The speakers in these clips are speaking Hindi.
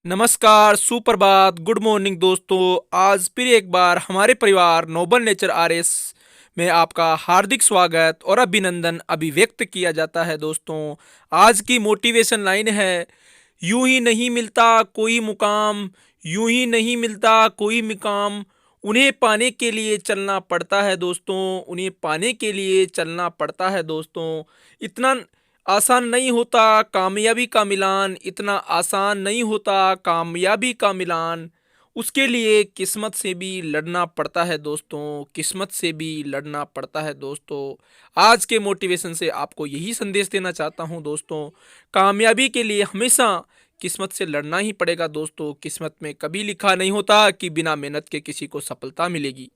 नमस्कार, सुप्रभात, गुड मॉर्निंग दोस्तों। आज फिर एक बार हमारे परिवार नोबल नेचर आरएस में आपका हार्दिक स्वागत और अभिनंदन अभिव्यक्त किया जाता है दोस्तों। आज की मोटिवेशन लाइन है, यूं ही नहीं मिलता कोई मुकाम, यूं ही नहीं मिलता कोई मुकाम, उन्हें पाने के लिए चलना पड़ता है दोस्तों, उन्हें पाने के लिए चलना पड़ता है दोस्तों। इतना आसान नहीं होता कामयाबी का मिलान, इतना आसान नहीं होता कामयाबी का मिलान, उसके लिए किस्मत से भी लड़ना पड़ता है दोस्तों, किस्मत से भी लड़ना पड़ता है दोस्तों। आज के मोटिवेशन से आपको यही संदेश देना चाहता हूं दोस्तों, कामयाबी के लिए हमेशा किस्मत से लड़ना ही पड़ेगा दोस्तों। किस्मत में कभी लिखा नहीं होता कि बिना मेहनत के किसी को सफलता मिलेगी।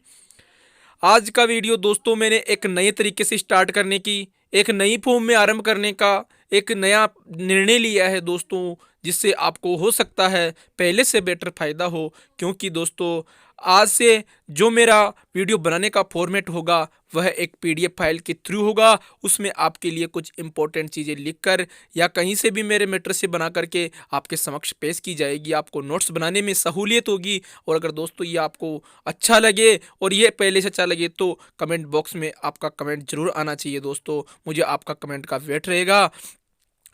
आज का वीडियो दोस्तों मैंने एक नए तरीके से स्टार्ट करने की, एक नई फॉर्म में आरंभ करने का एक नया निर्णय लिया है दोस्तों, जिससे आपको हो सकता है पहले से बेटर फायदा हो। क्योंकि दोस्तों आज से जो मेरा वीडियो बनाने का फॉर्मेट होगा वह एक पीडीएफ फाइल के थ्रू होगा। उसमें आपके लिए कुछ इंपॉर्टेंट चीज़ें लिखकर या कहीं से भी मेरे मैटर से बना करके आपके समक्ष पेश की जाएगी। आपको नोट्स बनाने में सहूलियत होगी। और अगर दोस्तों ये आपको अच्छा लगे और ये पहले से अच्छा लगे तो कमेंट बॉक्स में आपका कमेंट जरूर आना चाहिए दोस्तों। मुझे आपका कमेंट का वेट रहेगा।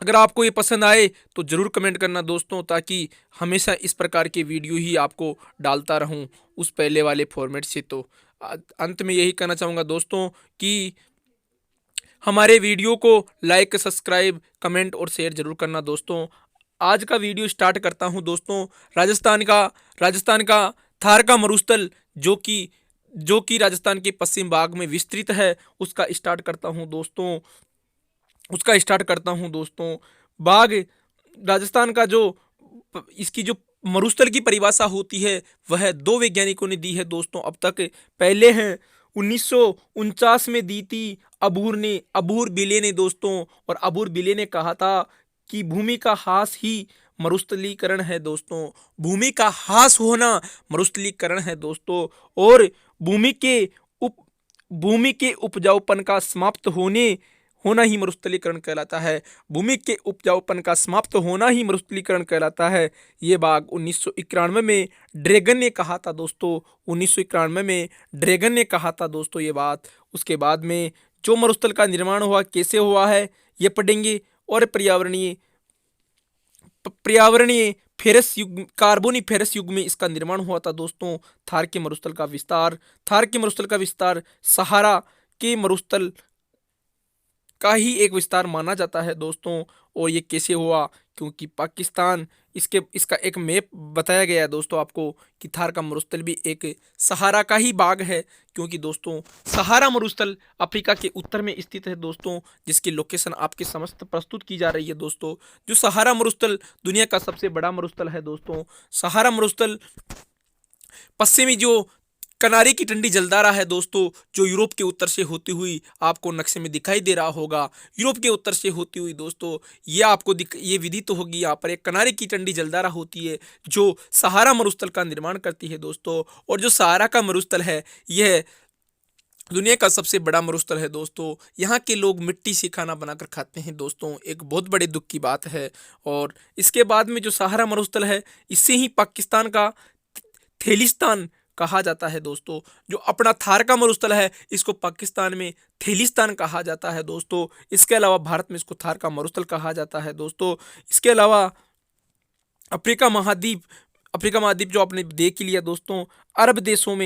अगर आपको ये पसंद आए तो ज़रूर कमेंट करना दोस्तों, ताकि हमेशा इस प्रकार के वीडियो ही आपको डालता रहूं उस पहले वाले फॉर्मेट से। तो अंत में यही कहना चाहूँगा दोस्तों कि हमारे वीडियो को लाइक, सब्सक्राइब, कमेंट और शेयर जरूर करना दोस्तों। आज का वीडियो स्टार्ट करता हूं दोस्तों राजस्थान का थार का मरुस्थल, जो कि राजस्थान के पश्चिम भाग में विस्तृत है, उसका स्टार्ट करता हूं दोस्तों। बाघ राजस्थान का जो इसकी जो मरुस्थल की परिभाषा होती है वह दो वैज्ञानिकों ने दी है दोस्तों अब तक। पहले हैं 1949 में दी थी अबूर बिले ने दोस्तों। और अबूर बिले ने कहा था कि भूमि का ह्रास ही मरुस्थलीकरण है दोस्तों, भूमि का ह्रास होना मरुस्थलीकरण है दोस्तों। और भूमि के उप भूमि के उपजाऊपन का समाप्त होना ही मरुस्थलीकरण कहलाता है। भूमि के उपजाऊपन का समाप्त होना ही मरुस्थलीकरण कहलाता है। ये बात 1991 में ड्रैगन ने कहा था दोस्तों, 1991 में ड्रैगन ने कहा था दोस्तों ये बात। उसके बाद में जो मरुस्थल का निर्माण हुआ, कैसे हुआ है, ये पढ़ेंगे। और पर्यावरणीय फेरस युग, कार्बोनी फेरस युग में इसका निर्माण हुआ था दोस्तों। थार के मरुस्थल का विस्तार सहारा के मरुस्थल का ही एक विस्तार माना जाता है दोस्तों। और ये कैसे हुआ, क्योंकि पाकिस्तान इसका एक मैप बताया गया है दोस्तों आपको कि थार का मरुस्थल भी एक सहारा का ही भाग है। क्योंकि दोस्तों सहारा मरुस्थल अफ्रीका के उत्तर में स्थित है दोस्तों, जिसकी लोकेशन आपके समस्त प्रस्तुत की जा रही है दोस्तों। जो सहारा मरुस्थल दुनिया का सबसे बड़ा मरुस्थल है दोस्तों। सहारा मरुस्थल पश्चिमी जो कनारी की टंडी जलदारा है दोस्तों, जो यूरोप के उत्तर से होती हुई आपको नक्शे में दिखाई दे रहा होगा, यूरोप के उत्तर से होती हुई दोस्तों ये आपको ये विदित तो होगी। यहाँ पर एक कनारी की टंडी जलदारा होती है जो सहारा मरुस्थल का निर्माण करती है दोस्तों। और जो सहारा का मरुस्थल है यह दुनिया का सबसे बड़ा मरुस्थल है दोस्तों। यहाँ के लोग मिट्टी से खाना बनाकर खाते हैं दोस्तों, एक बहुत बड़े दुख की बात है। और इसके बाद में जो सहारा मरुस्थल है, इससे ही पाकिस्तान का थेलिस्तान कहा जाता है दोस्तों। जो अपना थार का मरुस्थल है इसको पाकिस्तान में थेलिस्तान कहा जाता है दोस्तों। इसके अलावा भारत में इसको थार का मरुस्थल कहा जाता है दोस्तों। इसके अलावा अफ्रीका महाद्वीप अफ्रीका महाद्वीप जो आपने देख ही लिया दोस्तों, अरब देशों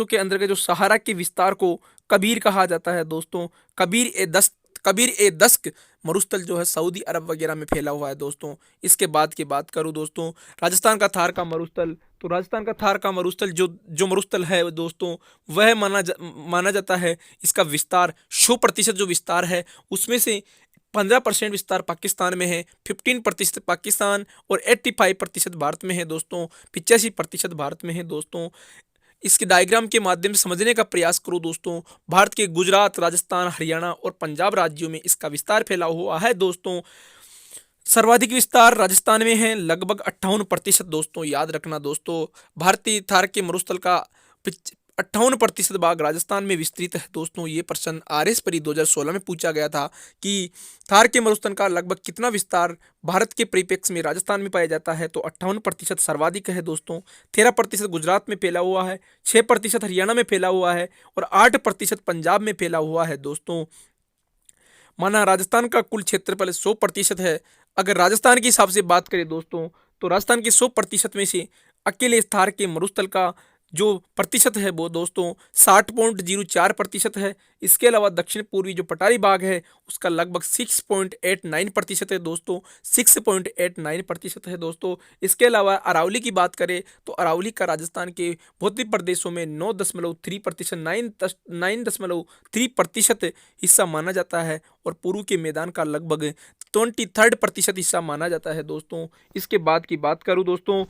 के अंदर के जो सहारा के विस्तार को कबीर कहा जाता है दोस्तों। कबीर ए दस्क मरुस्थल जो है सऊदी अरब वगैरह में फैला हुआ है दोस्तों। इसके बाद की बात करूं दोस्तों, राजस्थान का थार का मरुस्थल, तो राजस्थान का थार का मरुस्थल जो जो मरुस्थल है दोस्तों, वह माना जाता है इसका विस्तार 100% जो विस्तार है उसमें से 15% विस्तार पाकिस्तान में है, 15% पाकिस्तान और 85% भारत में है दोस्तों, 85% भारत में है दोस्तों। इसके डायग्राम के माध्यम से समझने का प्रयास करो दोस्तों। भारत के गुजरात, राजस्थान, हरियाणा और पंजाब राज्यों में इसका विस्तार फैला हुआ है दोस्तों। सर्वाधिक विस्तार राजस्थान में है, लगभग 58% दोस्तों, याद रखना दोस्तों। भारतीय थार के मरुस्थल का 58% भाग राजस्थान में विस्तृत है दोस्तों। ये प्रश्न आरएस परी 2016 में पूछा गया था कि थार के मरुस्थल का लगभग कितना विस्तार भारत के परिप्रेक्ष्य में राजस्थान में पाया जाता है, तो 58% सर्वाधिक है दोस्तों। 13% गुजरात में फैला हुआ है, 6% हरियाणा में फैला हुआ है और 8% पंजाब में फैला हुआ है दोस्तों। माना राजस्थान का कुल क्षेत्रफल 100% है। अगर राजस्थान के हिसाब से बात करें दोस्तों, तो राजस्थान के 100% में से अकेले थार के मरुस्थल का जो प्रतिशत है वो दोस्तों 60.04% है। इसके अलावा दक्षिण पूर्वी जो पठारी भाग है उसका लगभग 6.89% है दोस्तों, 6.89% है दोस्तों। इसके अलावा अरावली की बात करें तो अरावली का राजस्थान के भौतिक प्रदेशों में 9.3%, 9.3% हिस्सा माना जाता है और पूर्व के मैदान का लगभग 23% हिस्सा माना जाता है दोस्तों। इसके बाद की बात करूं दोस्तों,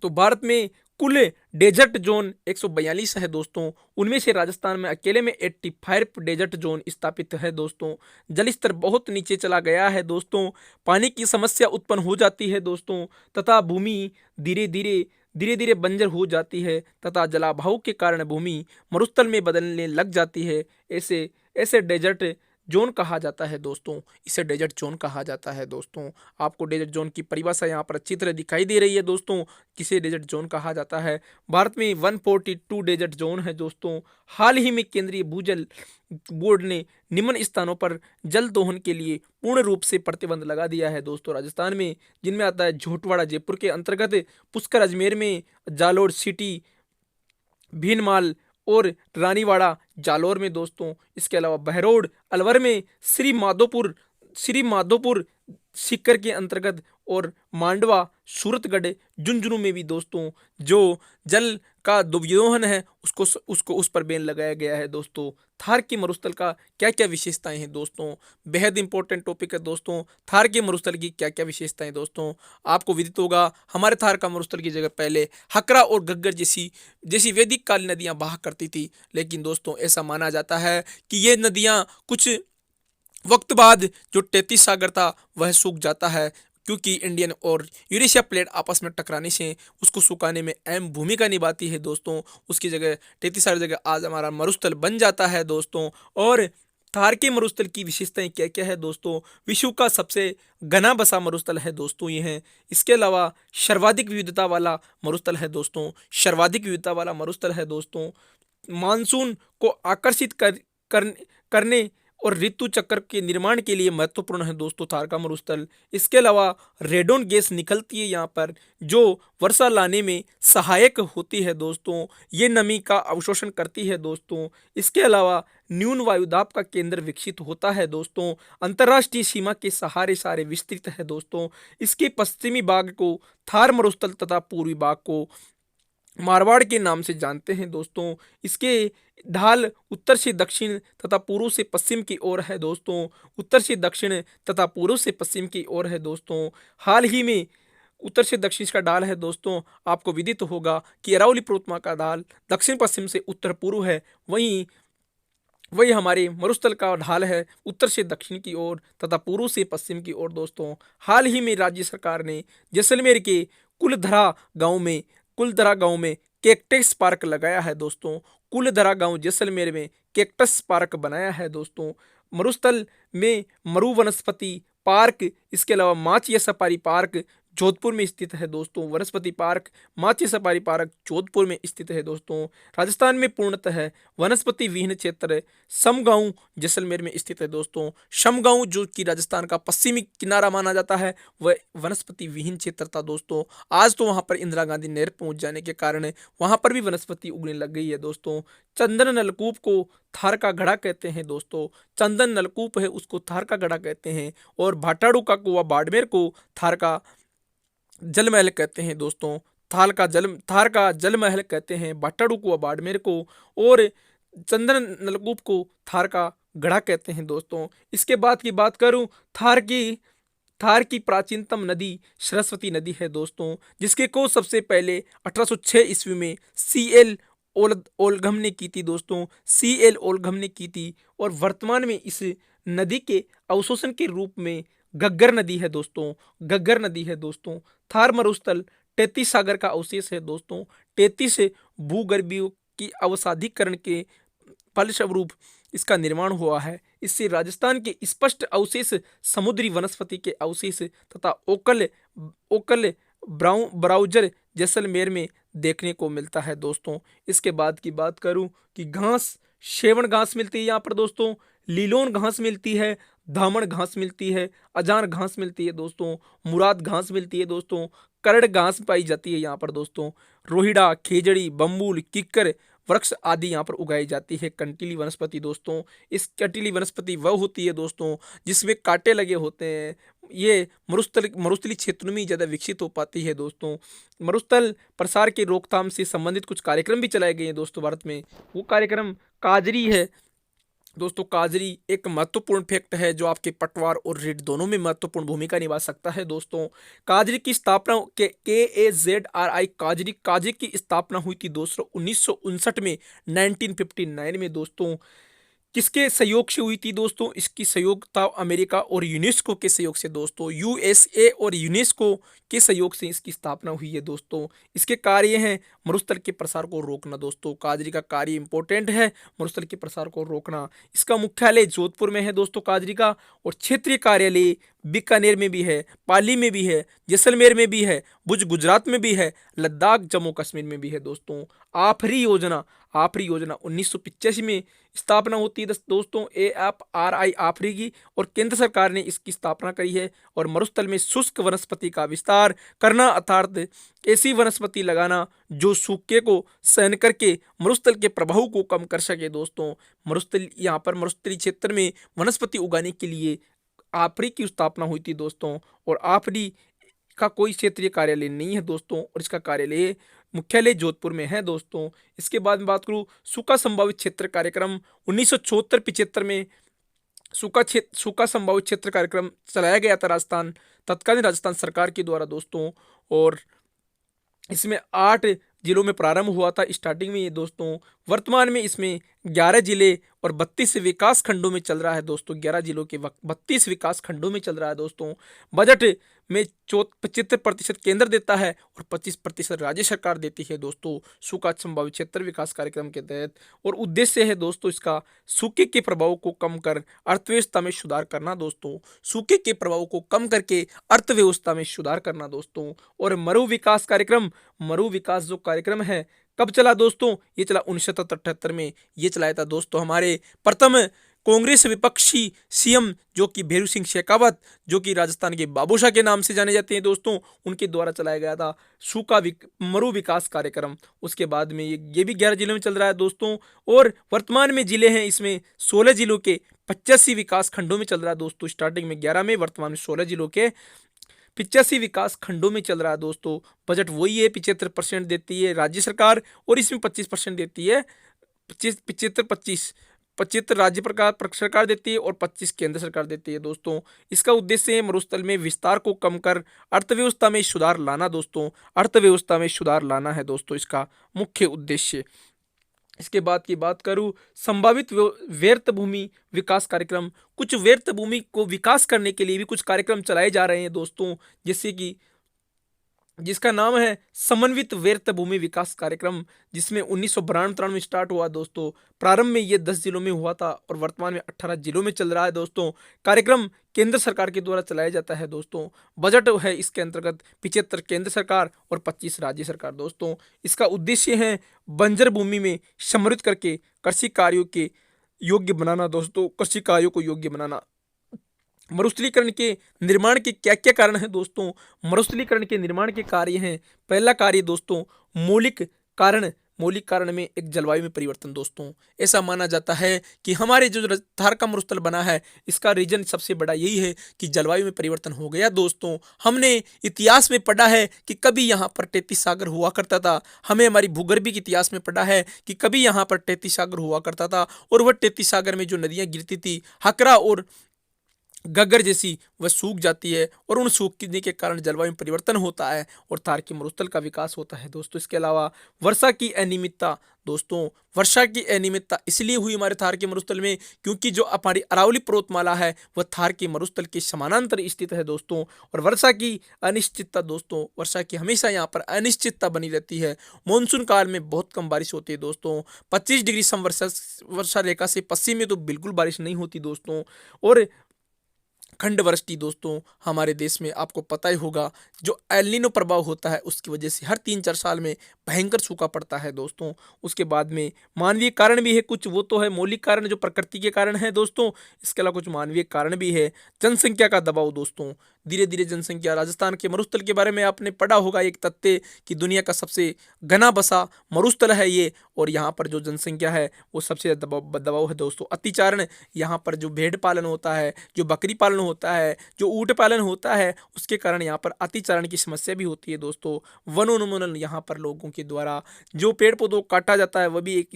तो भारत में कुल डेजर्ट जोन 142 है दोस्तों। उनमें से राजस्थान में अकेले में 85 डेजर्ट जोन स्थापित है दोस्तों। जल स्तर बहुत नीचे चला गया है दोस्तों, पानी की समस्या उत्पन्न हो जाती है दोस्तों, तथा भूमि धीरे धीरे बंजर हो जाती है तथा जलाभाव के कारण भूमि मरुस्थल में बदलने लग जाती है। ऐसे ऐसे डेजर्ट जोन कहा जाता है दोस्तों, इसे डेजर्ट जोन कहा जाता है दोस्तों। आपको डेजर्ट जोन की परिभाषा यहाँ पर अच्छी तरह दिखाई दे रही है दोस्तों, किसे डेजर्ट जोन कहा जाता है। भारत में 142 डेजर्ट जोन है दोस्तों। हाल ही में केंद्रीय भूजल बोर्ड ने निम्न स्थानों पर जल दोहन के लिए पूर्ण रूप से प्रतिबंध लगा दिया है दोस्तों राजस्थान में, जिनमें आता है झोटवाड़ा जयपुर के अंतर्गत, पुष्कर अजमेर में, जालोर सिटी भीनमाल और रानीवाड़ा जालोर में दोस्तों। इसके अलावा बहरोड अलवर में, श्री माधोपुर सीकर के अंतर्गत और मांडवा सूरतगढ़ झुंझुनू में भी दोस्तों जो जल का दुर्योधन है उसको उस पर बैन लगाया गया है दोस्तों। थार के मरुस्थल का क्या क्या विशेषताएं हैं दोस्तों, बेहद इंपॉर्टेंट टॉपिक है दोस्तों। थार के मरुस्थल की क्या क्या विशेषताएं दोस्तों, आपको विदित होगा हमारे थार का मरुस्थल की जगह पहले हकरा और गग्गर जैसी जैसी वैदिक काल नदियां बहा करती थी, लेकिन दोस्तों ऐसा माना जाता है कि ये नदियां कुछ वक्त बाद जो 33 सागर था वह सूख जाता है, क्योंकि इंडियन और यूरेशिया प्लेट आपस में टकराने से उसको सुखाने में अहम भूमिका निभाती है दोस्तों। उसकी जगह 33 सागर जगह आज हमारा मरुस्थल बन जाता है दोस्तों। और थार के मरुस्थल की विशेषताएं क्या क्या है दोस्तों, विश्व का सबसे घना बसा मरुस्थल है दोस्तों ये है। इसके अलावा सर्वाधिक विविधता वाला मरुस्थल है दोस्तों, सर्वाधिक विविधता वाला मरुस्थल है दोस्तों। मानसून को आकर्षित करने और ऋतु चक्र के निर्माण के लिए महत्वपूर्ण है दोस्तों थार का मरुस्थल। इसके अलावा रेडोन गैस निकलती है यहाँ पर जो वर्षा लाने में सहायक होती है दोस्तों, ये नमी का अवशोषण करती है दोस्तों। इसके अलावा न्यून वायुदाब का केंद्र विकसित होता है दोस्तों, अंतर्राष्ट्रीय सीमा के सहारे सारे विस्तृत है दोस्तों। इसके पश्चिमी भाग को थार मरुस्थल तथा पूर्वी भाग को मारवाड़ के नाम से जानते हैं दोस्तों। इसके ढाल उत्तर से दक्षिण तथा पूर्व से पश्चिम की ओर है दोस्तों, उत्तर से दक्षिण तथा पूर्व से पश्चिम की ओर है दोस्तों। हाल ही में उत्तर से दक्षिण का ढाल है दोस्तों, आपको विदित होगा कि अरावली पर्वतमाला का ढाल दक्षिण पश्चिम से उत्तर पूर्व है, वहीं वही हमारे मरुस्थल का ढाल है उत्तर से दक्षिण की ओर तथा पूर्व से पश्चिम की ओर दोस्तों। हाल ही में राज्य सरकार ने जैसलमेर के कुलधरा गांव में कैक्टस पार्क लगाया है दोस्तों। कुलधरा गांव जैसलमेर में कैक्टस पार्क बनाया है दोस्तों। मरुस्थल में मरु वनस्पति पार्क, इसके अलावा माचिया सफारी पार्क जोधपुर में स्थित है दोस्तों। वनस्पति park Machia safari park Jodhpur में स्थित है दोस्तों। राजस्थान में पूर्णतः वनस्पति विहीन क्षेत्र समगांव जैसलमेर में स्थित है दोस्तों। समगांव जो कि राजस्थान का पश्चिमी किनारा माना जाता है वह वनस्पति विहीन क्षेत्र था दोस्तों। आज तो वहां पर इंदिरा गांधी नहर पहुंच जाने के कारण वहां पर भी वनस्पति उगने लग गई है दोस्तों। चंदन नलकूप को थार का घड़ा कहते हैं दोस्तों, चंदन नलकूप है उसको थार का घड़ा कहते हैं। और भाटाड़ू का कुआं बाड़मेर को थार का जल महल कहते हैं दोस्तों। थार का जल महल कहते हैं भाटाड़ू कुआं बाड़मेर को, और चंदन नलकूप को थार का गढ़ा कहते हैं दोस्तों। इसके बाद की बात करूं, थार की प्राचीनतम नदी सरस्वती नदी है दोस्तों, जिसके को सबसे पहले 1806 ईस्वी में सीएल ओलघम ने की थी दोस्तों, सीएल ओलघम ने की थी। और वर्तमान में इस नदी के अवशोषण के रूप में गग्गर नदी है दोस्तों, गग्गर नदी है दोस्तों। थार मरुस्थल 33 सागर का अवशेष है दोस्तों, 33 भूगर्भीय की अवसादीकरण के फलस्वरूप इसका निर्माण हुआ है। इससे राजस्थान के स्पष्ट अवशेष समुद्री वनस्पति के अवशेष तथा ओकल ओकल ब्राउजर जैसलमेर में देखने को मिलता है दोस्तों। इसके बाद की बात करूं कि घास, शेवण घास मिलती है यहाँ पर दोस्तों, लीलोन घास मिलती है, धामण घास मिलती है, अजान घास मिलती है दोस्तों, मुराद घास मिलती है दोस्तों, करड़ घास पाई जाती है यहाँ पर दोस्तों, रोहिड़ा, खेजड़ी, बम्बूल, किक्कर वृक्ष आदि यहाँ पर उगाई जाती है। कंटीली वनस्पति दोस्तों, इस कंटीली वनस्पति वह होती है दोस्तों जिसमें कांटे लगे होते हैं। ये मरुस्थलीय क्षेत्र में ज़्यादा विकसित हो पाती है दोस्तों। मरुस्थल प्रसार के रोकथाम से संबंधित कुछ कार्यक्रम भी चलाए गए हैं दोस्तों भारत में। वो कार्यक्रम काजरी है दोस्तों। काजरी एक महत्वपूर्ण फैक्ट है जो आपके पटवार और रीढ़ दोनों में महत्वपूर्ण भूमिका निभा सकता है दोस्तों। काजरी की स्थापना KAZRI काजरी की स्थापना हुई थी दोस्तों 1959 में, 1959 में दोस्तों। किसके सहयोग से हुई थी दोस्तों? इसकी सहयोग था अमेरिका और यूनेस्को के सहयोग से दोस्तों। USA और यूनेस्को के सहयोग से इसकी स्थापना हुई है दोस्तों। इसके कार्य हैं मरुस्थल के प्रसार को रोकना दोस्तों। काजरी का कार्य इंपॉर्टेंट है, मरुस्थल के प्रसार को रोकना। इसका मुख्यालय जोधपुर में है दोस्तों काजरी का, और क्षेत्रीय कार्यालय बीकानेर में भी है, पाली में भी है, जैसलमेर में भी है, भुज गुजरात में भी है, लद्दाख जम्मू कश्मीर में भी है दोस्तों। आफरी योजना 1985 में स्थापना होती है दोस्तों AFRI आफरी की, और केंद्र सरकार ने इसकी स्थापना करी है। और मरुस्थल में शुष्क वनस्पति का विस्तार करना अर्थात ऐसी वनस्पति लगाना जो सूखे को सहन करके मरुस्थल के प्रभाव को कम कर सके दोस्तों। मरुस्थलीय क्षेत्र में वनस्पति उगाने के लिए आफरी की स्थापना हुई थी दोस्तों। और आफरी का कोई क्षेत्रीय कार्यालय नहीं है दोस्तों, और इसका कार्यालय मुख्यालय जोधपुर में है दोस्तों। इसके बाद में बात करूं सूखा संभावित क्षेत्र कार्यक्रम 1974-75 में सूखा संभावित क्षेत्र कार्यक्रम चलाया गया था तत्कालीन राजस्थान सरकार के द्वारा दोस्तों। और इसमें 8 जिलों में प्रारंभ हुआ था स्टार्टिंग में ये दोस्तों। वर्तमान में इसमें 11 जिले और 32 विकास खंडों में चल रहा है दोस्तों। 11 जिलों के 32 विकास खंडों में चल रहा है दोस्तों। बजट में 75% केंद्र देता है और 25% राज्य सरकार देती है दोस्तों सूखा संभावित क्षेत्र विकास कार्यक्रम के तहत। और उद्देश्य है दोस्तों इसका सूखे के प्रभाव को कम कर अर्थव्यवस्था में सुधार करना दोस्तों। सूखे के प्रभाव को कम करके अर्थव्यवस्था में सुधार करना दोस्तों। और मरु विकास जो कार्यक्रम है कब चला दोस्तों? ये चला 1978 में। ये चलाया था दोस्तों हमारे प्रथम कांग्रेस विपक्षी CM जो कि भेरू सिंह शेखावत, जो कि राजस्थान के बाबूशाह के नाम से जाने जाते हैं दोस्तों, उनके द्वारा चलाया गया था मरु विकास कार्यक्रम। उसके बाद में ये भी 11 जिलों में चल रहा है दोस्तों। और वर्तमान में जिले हैं इसमें 16 जिलों के 85 विकास खंडों में चल रहा है दोस्तों। स्टार्टिंग में 11 में, वर्तमान में 16 जिलों के 85 विकास खंडों में चल रहा है दोस्तों। बजट वही है, 75% देती है राज्य सरकार और इसमें 25% देती है। 75 राज्य सरकार देती है और 25 केंद्र सरकार देती है दोस्तों। इसका उद्देश्य है मरुस्थल में विस्तार को कम कर अर्थव्यवस्था में सुधार लाना दोस्तों। अर्थव्यवस्था में सुधार लाना है दोस्तों इसका मुख्य उद्देश्य। इसके बाद की बात करूं संभावित व्यर्थ भूमि विकास कार्यक्रम। कुछ व्यर्थ भूमि को विकास करने के लिए भी कुछ कार्यक्रम चलाए जा रहे हैं दोस्तों, जैसे कि जिसका नाम है समन्वित व्यर्थ भूमि विकास कार्यक्रम, जिसमें 1992 में स्टार्ट हुआ दोस्तों। प्रारंभ में ये 10 जिलों में हुआ था और वर्तमान में 18 जिलों में चल रहा है दोस्तों। कार्यक्रम केंद्र सरकार के द्वारा चलाया जाता है दोस्तों। बजट है इसके अंतर्गत 75 केंद्र सरकार और 25 राज्य सरकार दोस्तों। इसका उद्देश्य है बंजर भूमि में समृद्ध करके कृषि कार्यों के योग्य बनाना दोस्तों। कृषि कार्यों को योग्य बनाना। मरुस्थलीकरण के निर्माण के क्या क्या कारण हैं दोस्तों? मरुस्थलीकरण के निर्माण के कार्य हैं, पहला कार्य दोस्तों मौलिक कारण में एक जलवायु में परिवर्तन दोस्तों। ऐसा माना जाता है कि हमारे जो थार का मरुस्थल बना है इसका रीजन सबसे बड़ा यही है कि जलवायु में परिवर्तन हो गया दोस्तों। हमने इतिहास में पढ़ा है कि कभी यहाँ पर तैतीस सागर हुआ करता था। हमें हमारी भूगर्भिक इतिहास में पढ़ा है कि कभी यहाँ पर तैतीस सागर हुआ करता था, और वह तैतीस सागर में जो नदियाँ गिरती थी हकरा और गग्गर जैसी वह सूख जाती है और उन सूखने के कारण जलवायु में परिवर्तन होता है और थार के मरुस्थल का विकास होता है दोस्तों। इसके अलावा वर्षा की अनियमितता दोस्तों, वर्षा की अनियमितता इसलिए हुई हमारे थार के मरुस्थल में क्योंकि जो हमारी अरावली पर्वतमाला है वह थार के मरुस्थल के समानांतर स्थित है दोस्तों। और वर्षा की अनिश्चितता दोस्तों, वर्षा की हमेशा यहाँ पर अनिश्चितता बनी रहती है। मानसून काल में बहुत कम बारिश होती है दोस्तों। 25 डिग्री समवर्षा वर्षा रेखा से पश्चिम में तो बिल्कुल बारिश नहीं होती दोस्तों। और खंड वृष्टि दोस्तों, हमारे देश में आपको पता ही होगा जो एल्निनो प्रभाव होता है उसकी वजह से हर 3-4 साल में भयंकर सूखा पड़ता है दोस्तों। उसके बाद में मानवीय कारण भी है कुछ, वो तो है मौलिक कारण जो प्रकृति के कारण है दोस्तों। इसके अलावा कुछ मानवीय कारण भी है। जनसंख्या का दबाव दोस्तों, धीरे धीरे जनसंख्या, राजस्थान के मरुस्थल के बारे में आपने पढ़ा होगा एक तथ्य कि दुनिया का सबसे घना बसा मरुस्थल है ये। और यहाँ पर जो जनसंख्या है वो सबसे दबाव दबाव है दोस्तों। अतिचारण, यहाँ पर जो भेड़ पालन होता है, जो बकरी पालन होता है, जो ऊँट पालन होता है, उसके कारण यहाँ पर अतिचारण की समस्या भी होती है दोस्तों। वनोन्मूलन, यहाँ पर लोगों के द्वारा जो पेड़ पौधों को काटा जाता है वह भी एक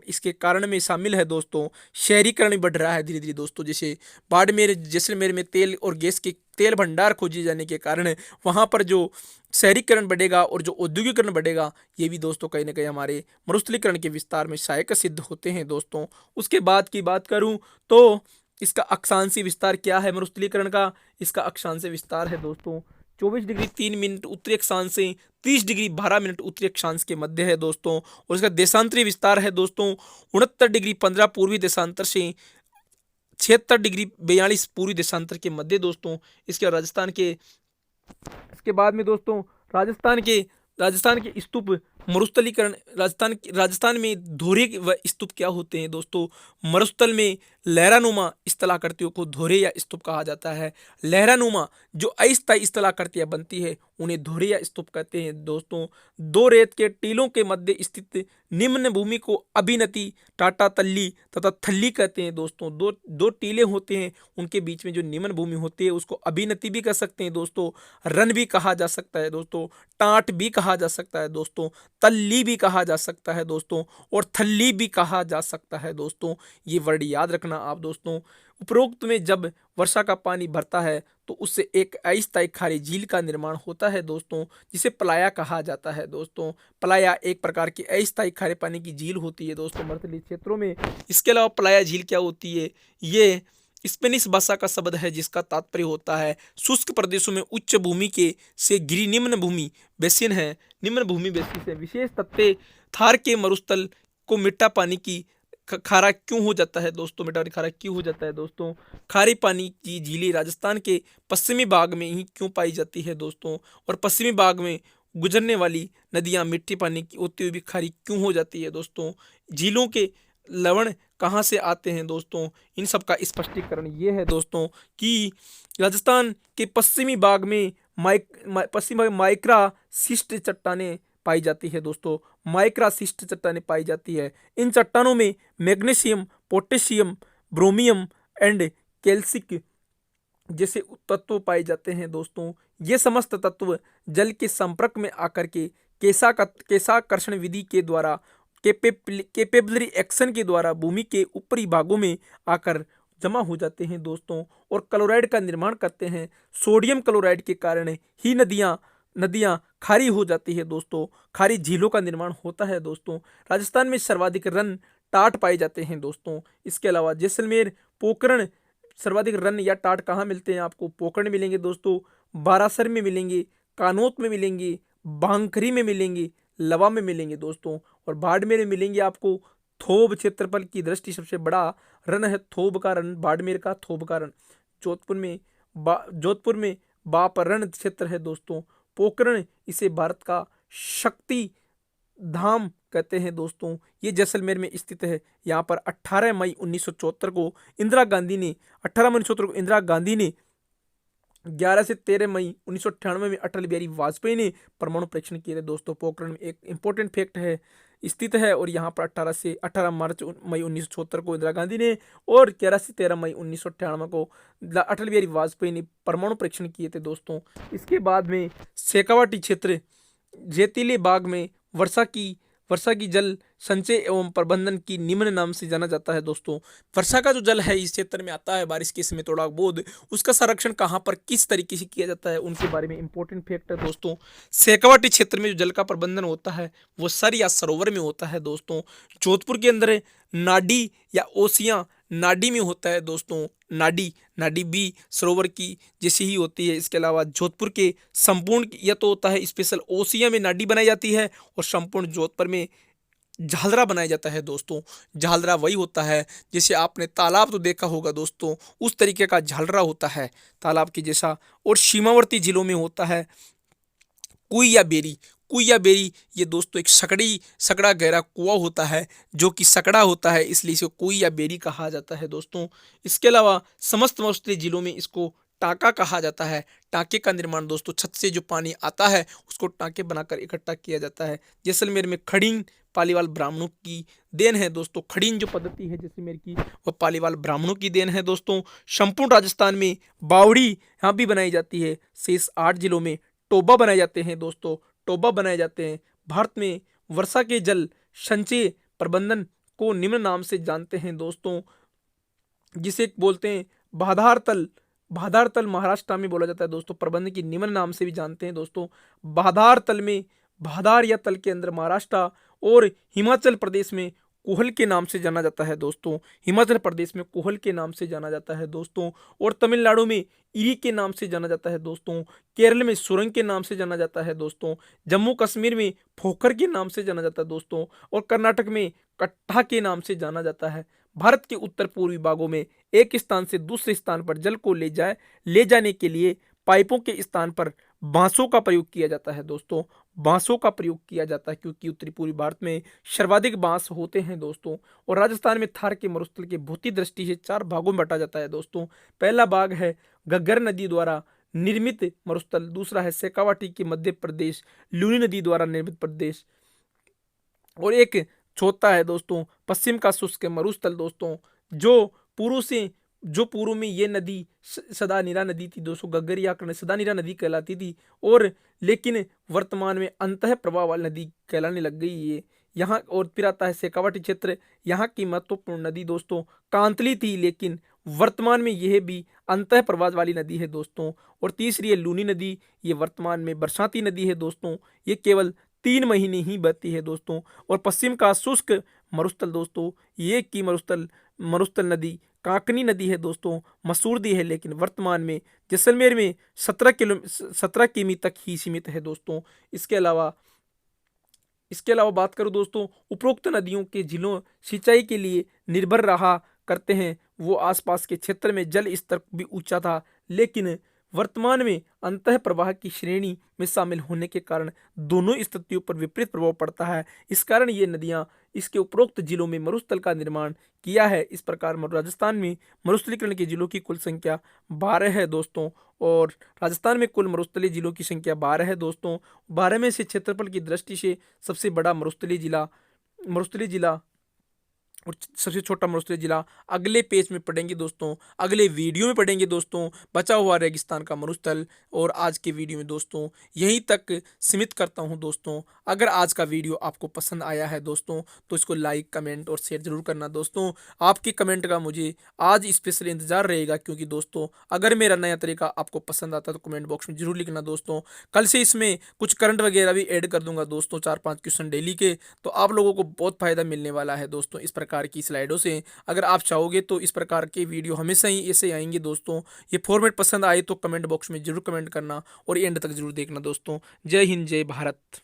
इसके कारण में शामिल है दोस्तों। शहरीकरण भी बढ़ रहा है धीरे धीरे दोस्तों। जैसे बाड़मेर जैसलमेर में तेल और गैस के तेल भंडार खोजे जाने के कारण वहाँ पर जो शहरीकरण बढ़ेगा और जो औद्योगिकरण बढ़ेगा, ये भी दोस्तों कहीं ना कहीं हमारे मरुस्थलीकरण के विस्तार में सहायक सिद्ध होते हैं दोस्तों। उसके बाद की बात करूं तो इसका अक्षांशीय विस्तार क्या है मरुस्थलीकरण का? इसका अक्षांशीय विस्तार है दोस्तों 24 डिग्री 3 मिनट उत्तरी अक्षांश से 30 डिग्री 12 मिनट उत्तरी अक्षांश के मध्य है दोस्तों। और इसका देशांतरी विस्तार है दोस्तों 69 डिग्री 15 पूर्वी देशांतर से 76 डिग्री 42 पूर्वी देशांतर के मध्य दोस्तों। इसके राजस्थान के इसके बाद में दोस्तों राजस्थान के स्तूप मरुस्थलीकरण, राजस्थान में धोरे व स्तूप क्या होते हैं दोस्तों? मरुस्थल में लहरानुमा स्थलाकृतियों को धोरे या स्तूप कहा जाता है। लहरानुमा जो अस्थायी स्थलाकृतियां बनती है उन्हें धोरे या स्तूप कहते हैं दोस्तों। दो रेत के टीलों के मध्य स्थित निम्न भूमि को अभिनति, टाटा तल्ली तथा थल्ली कहते हैं दोस्तों। दो दो टीले होते हैं, उनके बीच में जो निम्न भूमि होती है उसको अभिनति भी कह सकते हैं दोस्तों, रन भी कहा जा सकता है दोस्तों, टाट भी कहा जा सकता है दोस्तों, तल्ली भी कहा जा सकता है दोस्तों, और थल्ली भी कहा जा सकता है दोस्तों। ये वर्ड याद रखना आप दोस्तों। उपरोक्त में जब वर्षा का पानी भरता है तो उससे एक अस्थायी खारी झील का निर्माण होता है दोस्तों, जिसे पलाया कहा जाता है दोस्तों। पलाया एक प्रकार की अस्थायी खारे पानी की झील होती है दोस्तों मरुस्थलीय क्षेत्रों में। इसके अलावा पलाया झील क्या होती है? ये स्पेनिश भाषा का शब्द है जिसका तात्पर्य होता है शुष्क प्रदेशों में उच्च भूमि के से गिरी निम्न भूमि बेसिन है। निम्न भूमि बेसिन से विशेष तथ्य थार के मरुस्थल को मिट्टा पानी की खारा क्यों हो जाता है दोस्तों? मिट्टा पानी खारा क्यों हो जाता है दोस्तों? खारे पानी की झीलें राजस्थान के पश्चिमी भाग में ही क्यों पाई जाती है दोस्तों? और पश्चिमी भाग में गुजरने वाली नदियां मिट्टी पानी की होती हुई भी खारी क्यों हो जाती है दोस्तों? झीलों के लवण कहाँ से आते हैं दोस्तों? इन सब का स्पष्टीकरण ये है दोस्तों कि राजस्थान के पश्चिमी भाग में पश्चिमी भाग में माइक्रा सिस्ट चट्टानें पाई जाती है दोस्तों। माइक्रा सिस्ट चट्टानें पाई जाती है। इन चट्टानों में मैग्नीशियम, पोटेशियम, ब्रोमियम एंड कैल्सिक जैसे तत्व पाए जाते हैं दोस्तों। ये समस्त तत्व जल के संपर्क में आकर के केशाकर्षण विधि के द्वारा, केपेबलरी एक्शन के द्वारा भूमि के ऊपरी भागों में आकर जमा हो जाते हैं दोस्तों और क्लोराइड का निर्माण करते हैं। सोडियम क्लोराइड के कारण ही नदियां खारी हो जाती है दोस्तों, खारी झीलों का निर्माण होता है दोस्तों। राजस्थान में सर्वाधिक रन टाट पाए जाते हैं दोस्तों। इसके अलावा जैसलमेर, पोखरण, सर्वाधिक रन या टाट कहाँ मिलते हैं आपको? पोखरण मिलेंगे दोस्तों, बारासर में मिलेंगे, कानोत में मिलेंगे, बांखरी में मिलेंगे, लवा में मिलेंगे दोस्तों, और बाड़मेर में मिलेंगे आपको। थोब क्षेत्रफल की दृष्टि सबसे बड़ा रन है थोब का रन, बाड़मेर का थोब का रन। जोधपुर में बापरण क्षेत्र है दोस्तों। पोखरण, इसे भारत का शक्ति धाम कहते हैं दोस्तों। ये जैसलमेर में स्थित है। यहाँ पर 18 मई 1974 को इंदिरा गांधी ने 11 से 13 मई 1998 में अटल बिहारी वाजपेयी ने परमाणु परीक्षण किए थे दोस्तों। पोखरण में एक इंपॉर्टेंट फैक्ट है स्थित है, और यहाँ पर 18 मई 1974 को इंदिरा गांधी ने और 11 से 13 मई 1998 को अटल बिहारी वाजपेयी ने परमाणु परीक्षण किए थे दोस्तों। इसके बाद में शेखावाटी क्षेत्र, रेतीले बाग में वर्षा की वर्षा की जल संचय एवं प्रबंधन की निम्न नाम से जाना जाता है दोस्तों। वर्षा का जो जल है इस क्षेत्र में आता है बारिश के समय थोड़ा बहुत, उसका संरक्षण कहाँ पर किस तरीके से किया जाता है उनके बारे में इंपॉर्टेंट फैक्ट है दोस्तों। शेखावाटी क्षेत्र में जो जल का प्रबंधन होता है वो सर या सरोवर में होता है दोस्तों। जोधपुर के अंदर नाडी या ओसियां नाडी में होता है दोस्तों। नाडी नाडी भी सरोवर की जैसी ही होती है। इसके अलावा जोधपुर के संपूर्ण या तो होता है स्पेशल ओसिया में नाडी बनाई जाती है और संपूर्ण जोधपुर में झालरा बनाया जाता है दोस्तों। झालरा वही होता है जैसे आपने तालाब तो देखा होगा दोस्तों, उस तरीके का झालरा होता है तालाब के जैसा। और सीमावर्ती जिलों में होता है कुई या बेरी। कुई या बेरी ये दोस्तों एक सकड़ा गहरा कुआं होता है जो कि सकड़ा होता है, इसलिए इसे कुई या बेरी कहा जाता है दोस्तों। इसके अलावा समस्त मौसमी जिलों में इसको टाँका कहा जाता है। टाँके का निर्माण दोस्तों छत से जो पानी आता है उसको टाँके बनाकर इकट्ठा किया जाता है। जैसलमेर में खड़ीन पालीवाल ब्राह्मणों की देन है दोस्तों। खड़ीन जो पद्धति है जैसलमेर की वह पालीवाल ब्राह्मणों की देन है दोस्तों। संपूर्ण राजस्थान में बावड़ी यहाँ भी बनाई जाती है। शेष 8 जिलों में टोबा बनाए जाते हैं दोस्तों। टोबा बनाए जाते हैं। भारत में वर्षा के जल संचय प्रबंधन को निम्न नाम से जानते हैं दोस्तों, जिसे बोलते हैं बाधार तल। बाधार तल महाराष्ट्र में बोला जाता है दोस्तों। प्रबंधन की निम्न नाम से भी जानते हैं दोस्तों। बाधार तल में बाधार या तल के अंदर महाराष्ट्र और हिमाचल प्रदेश में कोहल के नाम से जाना जाता है दोस्तों। हिमाचल प्रदेश में कोहल के नाम से जाना जाता है दोस्तों। और तमिलनाडु में इरी के नाम से जाना जाता है दोस्तों। केरल में सुरंग के नाम से जाना जाता है दोस्तों। जम्मू कश्मीर में फोकर के नाम से जाना जाता है दोस्तों। और कर्नाटक में कट्टा के नाम से जाना जाता है। भारत के उत्तर पूर्वी भागों में एक स्थान से दूसरे स्थान पर जल को ले जाने के लिए पाइपों के स्थान पर बांसों का प्रयोग किया जाता है दोस्तों। बांसों का प्रयोग किया जाता है क्योंकि उत्तरी पूर्वी भारत में सर्वाधिक बांस होते हैं दोस्तों। और राजस्थान में थार के मरुस्थल के भौतिक दृष्टि से 4 भागों में बांटा जाता है दोस्तों। पहला भाग है घग्गर नदी द्वारा निर्मित मरुस्थल। दूसरा है शेखावाटी के मध्य प्रदेश लूनी नदी द्वारा निर्मित प्रदेश। और एक चौथा है दोस्तों पश्चिम का शुष्क मरुस्थल दोस्तों, जो पूर्व से जो पूर्व में ये नदी सदा नीरा नदी थी दोस्तों। गग्गरिया कर्ण सदा नीरा नदी कहलाती थी और लेकिन वर्तमान में अंतः प्रवाह वाली नदी कहलाने लग गई ये यहाँ। और फिर आता है शेखावाटी क्षेत्र। यहाँ की महत्वपूर्ण नदी दोस्तों कांतली थी, लेकिन वर्तमान में यह भी अंतः प्रवाह वाली नदी है दोस्तों। और तीसरी है लूनी नदी। ये वर्तमान में बरसाती नदी है दोस्तों। ये केवल 3 महीने ही बहती है दोस्तों। और पश्चिम का शुष्क मरुस्थल दोस्तों, ये की मरुस्थल नदी काकनी नदी है दोस्तों। मसूर दी है, लेकिन वर्तमान में जैसलमेर में 17 किमी तक ही सीमित है दोस्तों। इसके अलावा बात करूं दोस्तों, उपरोक्त नदियों के जिलों सिंचाई के लिए निर्भर रहा करते हैं। वो आसपास के क्षेत्र में जल स्तर भी ऊंचा था, लेकिन वर्तमान में अंतः प्रवाह की श्रेणी में शामिल होने के कारण दोनों स्थितियों पर विपरीत प्रभाव पड़ता है। इस कारण ये नदियां इसके उपरोक्त जिलों में मरुस्थल का निर्माण किया है। इस प्रकार राजस्थान में मरुस्थलीकरण के जिलों की कुल संख्या 12 है दोस्तों। और राजस्थान में कुल मरुस्थलीय जिलों की संख्या 12 है दोस्तों। 12 में से क्षेत्रफल की दृष्टि से सबसे बड़ा मरुस्थलीय जिला और सबसे छोटा मरुस्थलीय जिला अगले पेज में पढ़ेंगे दोस्तों, अगले वीडियो में पढ़ेंगे दोस्तों। बचा हुआ रेगिस्तान का मरुस्थल। और आज के वीडियो में दोस्तों यहीं तक सीमित करता हूं दोस्तों। अगर आज का वीडियो आपको पसंद आया है दोस्तों तो इसको लाइक कमेंट और शेयर जरूर करना दोस्तों। आपकी कमेंट का मुझे आज स्पेशल इंतजार रहेगा, क्योंकि दोस्तों अगर मेरा नया तरीका आपको पसंद आता है तो कमेंट बॉक्स में जरूर लिखना दोस्तों। कल से इसमें कुछ करंट वगैरह भी ऐड कर दूंगा दोस्तों, 4-5 क्वेश्चन डेली के, तो आप लोगों को बहुत फायदा मिलने वाला है दोस्तों इस प्रकार की स्लाइडों से। अगर आप चाहोगे तो इस प्रकार के वीडियो हमेशा ही ऐसे आएंगे दोस्तों। ये फॉर्मेट पसंद आए तो कमेंट बॉक्स में जरूर कमेंट करना और एंड तक जरूर देखना दोस्तों। जय हिंद, जय भारत।